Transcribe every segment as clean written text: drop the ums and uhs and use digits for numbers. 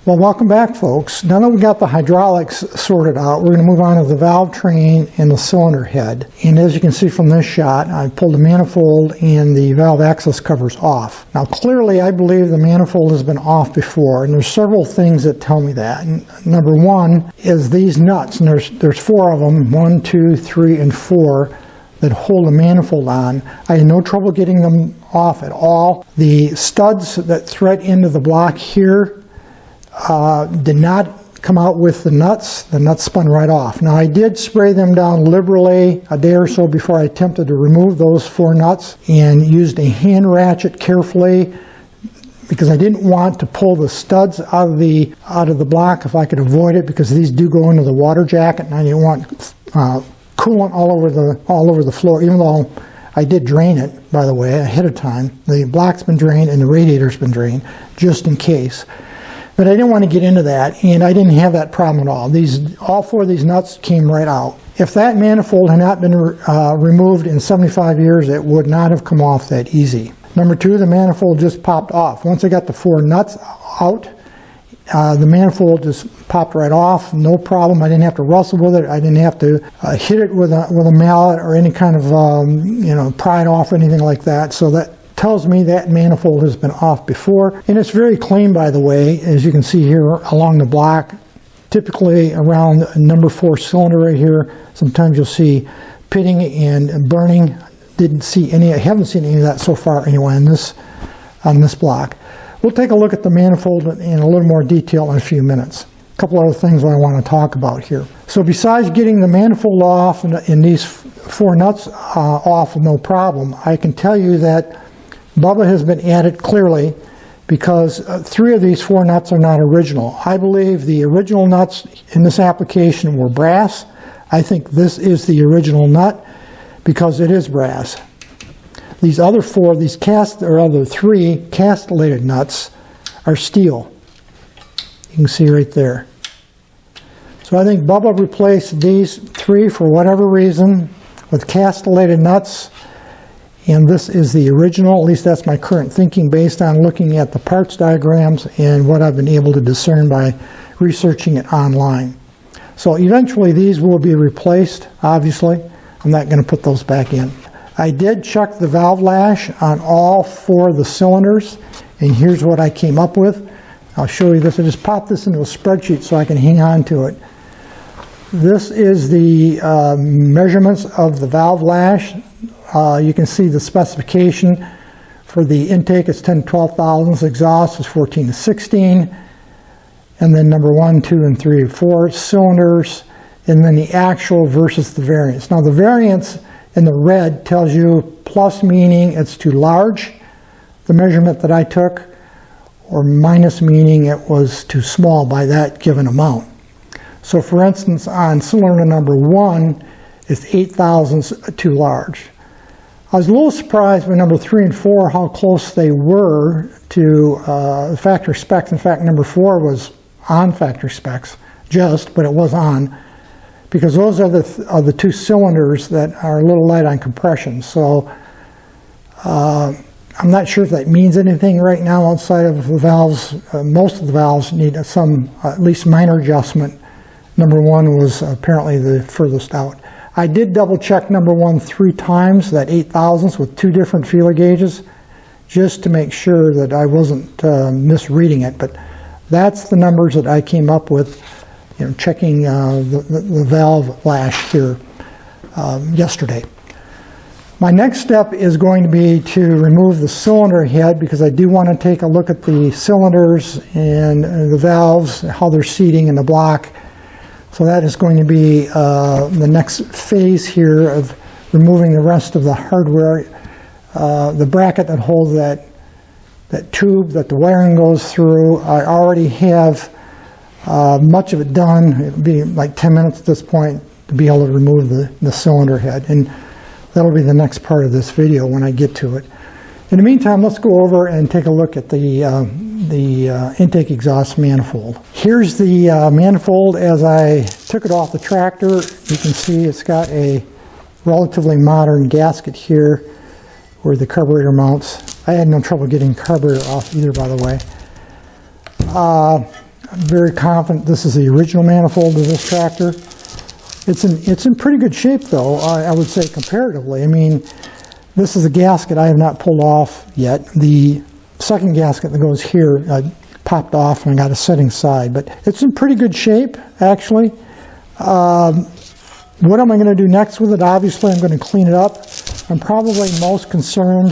Well, welcome back, folks. Now that we got the hydraulics sorted out, we're going to move on to the valve train and the cylinder head. And as you can see from this shot, I pulled the manifold and the valve access covers off. Now clearly I believe the manifold has been off before, and there's several things that tell me that. And number one is these nuts, and there's four of them, 1, 2, 3, and 4, that hold the manifold on. I had no trouble getting them off at all. The studs that thread into the block here did not come out with the nuts. The nuts spun right off. Now I did spray them down liberally a day or so before I attempted to remove those 4 nuts, and used a hand ratchet carefully because I didn't want to pull the studs out of the block if I could avoid it, because these do go into the water jacket, and I didn't want coolant all over the floor, even though I did drain it, by the way, ahead of time. The block's been drained and the radiator's been drained, just in case. But I didn't want to get into that, and I didn't have that problem at all. All 4 of these nuts came right out. If that manifold had not been removed in 75 years, it would not have come off that easy. Number 2, the manifold just popped off. Once I got the 4 nuts out, the manifold just popped right off, no problem. I didn't have to wrestle with it. I didn't have to hit it with a mallet or any kind of pry it off or anything like that. So that tells me that manifold has been off before, and it's very clean, by the way, as you can see here along the block. Typically around number 4 cylinder right here, sometimes you'll see pitting and burning. I haven't seen any of that so far anyway on this block. We'll take a look at the manifold in a little more detail in a few minutes. A couple other things I want to talk about here. So besides getting the manifold off and these 4 nuts off with no problem, I can tell you that Bubba has been added clearly, because 3 of these 4 nuts are not original. I believe the original nuts in this application were brass. I think this is the original nut because it is brass. These other 4, other 3 castellated nuts are steel. You can see right there. So I think Bubba replaced these 3 for whatever reason with castellated nuts, and this is the original. At least that's my current thinking based on looking at the parts diagrams and what I've been able to discern by researching it online. So eventually these will be replaced, obviously. I'm not going to put those back in. I did check the valve lash on all 4 of the cylinders, and here's what I came up with. I'll show you this. I just popped this into a spreadsheet so I can hang on to it. This is the measurements of the valve lash. You can see the specification for the intake is 10 to 12 thousandths, exhaust is 14 to 16, and then number 1, 2, and 3, and 4 cylinders, and then the actual versus the variance. Now the variance in the red tells you plus, meaning it's too large, the measurement that I took, or minus, meaning it was too small by that given amount. So for instance, on cylinder number 1, it's 8 thousandths too large. I was a little surprised by number 3 and 4 how close they were to factory specs. In fact, number 4 was on factory specs, but it was on, because those are the 2 cylinders that are a little light on compression. So I'm not sure if that means anything right now outside of the valves. Most of the valves need some at least minor adjustment. Number 1 was apparently the furthest out. I did double check number 1 3 times, that 8 thousandths with 2 different feeler gauges, just to make sure that I wasn't misreading it. But that's the numbers that I came up with, checking the valve lash here yesterday. My next step is going to be to remove the cylinder head, because I do want to take a look at the cylinders and the valves, how they're seating in the block. So that is going to be the next phase here of removing the rest of the hardware. The bracket that holds that tube that the wiring goes through, I already have much of it done. It would be like 10 minutes at this point to be able to remove the cylinder head. And that'll be the next part of this video when I get to it. In the meantime, let's go over and take a look at the intake exhaust manifold. Here's the manifold as I took it off the tractor. You can see it's got a relatively modern gasket here where the carburetor mounts. I had no trouble getting carburetor off either, by the way. I'm very confident this is the original manifold of this tractor. It's in pretty good shape though, I would say comparatively. I mean, this is a gasket I have not pulled off yet. The second gasket that goes here popped off and I got a setting side, but it's in pretty good shape actually. What am I going to do next with it? Obviously I'm going to clean it up. I'm probably most concerned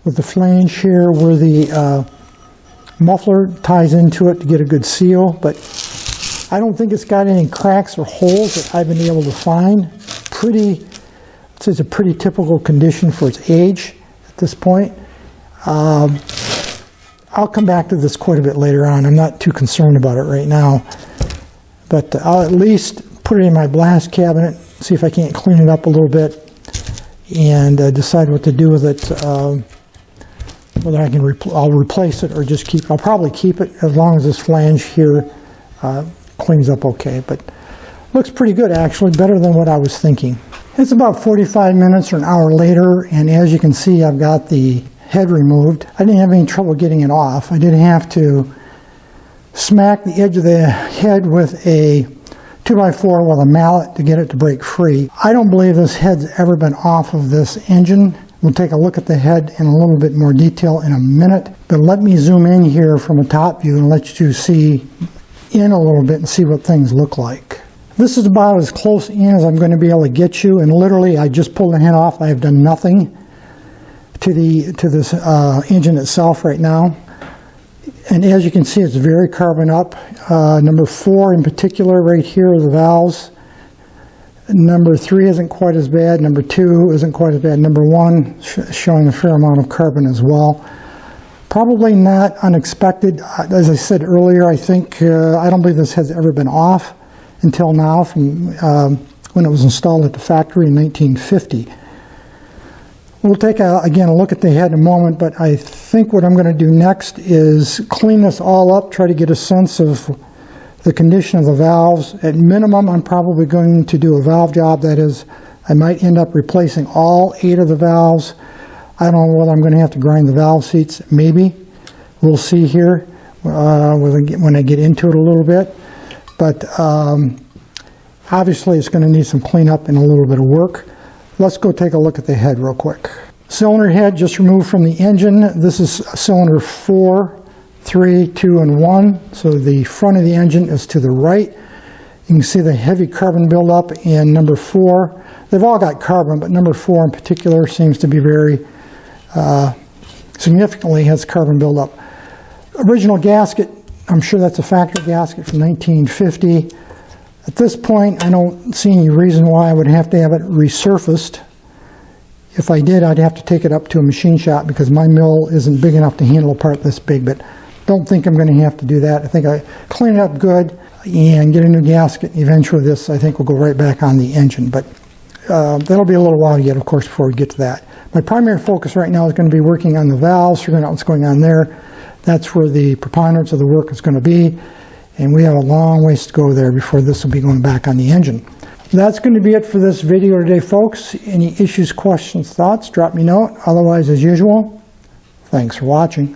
with the flange here where the muffler ties into it to get a good seal, but I don't think it's got any cracks or holes that I've been able to find. It's a pretty typical condition for its age at this point. I'll come back to this quite a bit later on. I'm not too concerned about it right now, but I'll at least put it in my blast cabinet, see if I can't clean it up a little bit, and decide what to do with it. Whether I'll replace it or just keep. I'll probably keep it as long as this flange here cleans up okay. But looks pretty good actually, better than what I was thinking. It's about 45 minutes or an hour later, and as you can see, I've got the head removed. I didn't have any trouble getting it off. I did have to smack the edge of the head with a 2x4 with a mallet to get it to break free. I don't believe this head's ever been off of this engine. We'll take a look at the head in a little bit more detail in a minute, but let me zoom in here from a top view and let you see in a little bit and see what things look like. This is about as close in as I'm going to be able to get you, and literally I just pulled the head off. I have done nothing to this engine itself right now. And as you can see, it's very carbon up. Number 4 in particular right here are the valves. Number 3 isn't quite as bad. Number 2 isn't quite as bad. Number 1 showing a fair amount of carbon as well. Probably not unexpected. As I said earlier, I don't believe this has ever been off until now from when it was installed at the factory in 1950. We'll take again a look at the head in a moment, but I think what I'm going to do next is clean this all up, try to get a sense of the condition of the valves. At minimum, I'm probably going to do a valve job. That is, I might end up replacing all 8 of the valves. I don't know whether I'm going to have to grind the valve seats. Maybe. We'll see here when I get into it a little bit. But obviously, it's going to need some cleanup and a little bit of work. Let's go take a look at the head real quick. Cylinder head just removed from the engine. This is cylinder 4, 3, 2, and 1. So the front of the engine is to the right. You can see the heavy carbon buildup in number 4. They've all got carbon, but number 4 in particular seems to be very significantly has carbon buildup. Original gasket, I'm sure that's a factory gasket from 1950. At this point, I don't see any reason why I would have to have it resurfaced. If I did, I'd have to take it up to a machine shop because my mill isn't big enough to handle a part this big, but don't think I'm going to have to do that. I think I clean it up good and get a new gasket. Eventually this, I think, will go right back on the engine, but that'll be a little while yet, of course, before we get to that. My primary focus right now is going to be working on the valves, figuring out what's going on there. That's where the preponderance of the work is going to be. And we have a long ways to go there before this will be going back on the engine. That's going to be it for this video today, folks. Any issues, questions, thoughts, drop me a note. Otherwise, as usual, thanks for watching.